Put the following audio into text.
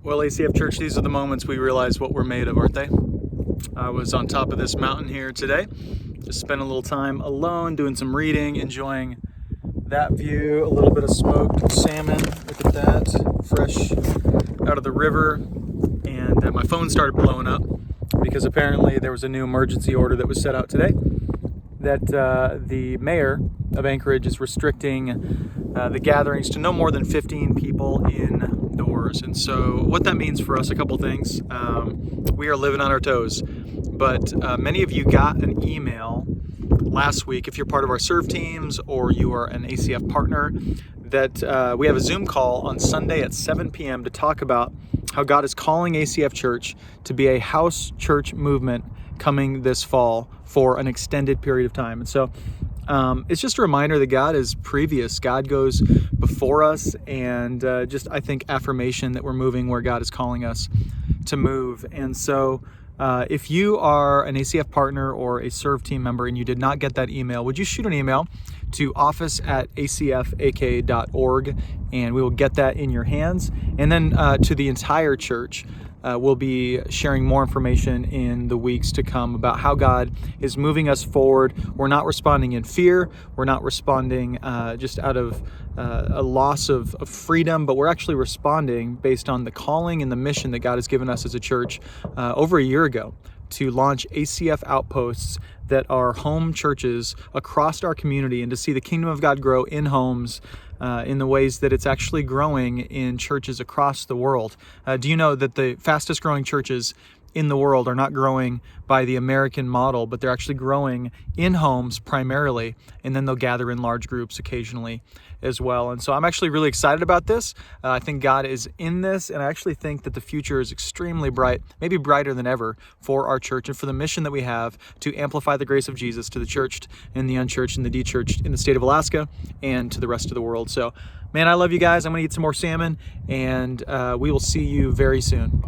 Well, ACF Church, these are the moments we realize what we're made of, aren't they? I was on top of this mountain here today, just spent a little time alone, doing some reading, enjoying that view, a little bit of smoked salmon, look at that, fresh out of the river, and my phone started blowing up because apparently there was a new emergency order that was set out today that the mayor of Anchorage is restricting the gatherings to no more than 15 people indoors. And so what that means for us, a couple things. We are living on our toes, but many of you got an email last week, if you're part of our serve teams or you are an ACF partner, that we have a Zoom call on Sunday at 7 p.m. to talk about how God is calling ACF Church to be a house church movement coming this fall for an extended period of time. And so it's just a reminder that God is previous. God goes before us, and just, I think, affirmation that we're moving where God is calling us to move. And so if you are an ACF partner or a serve team member and you did not get that email, would you shoot an email to office@acfak.org, and we will get that in your hands. And then to the entire church, we'll be sharing more information in the weeks to come about how God is moving us forward. We're not responding in fear. We're not responding just out of a loss of freedom, but we're actually responding based on the calling and the mission that God has given us as a church over a year ago to launch ACF outposts that are home churches across our community, and to see the kingdom of God grow in homes in the ways that it's actually growing in churches across the world. Do you know that the fastest growing churches in the world are not growing by the American model, but they're actually growing in homes primarily, and then they'll gather in large groups occasionally as well. And so I'm actually really excited about this. I think God is in this, and I actually think that the future is extremely bright, maybe brighter than ever, for our church and for the mission that we have to amplify the grace of Jesus to the churched and the unchurched and the de-churched in the state of Alaska and to the rest of the world. So, man, I love you guys. I'm gonna eat some more salmon, and we will see you very soon.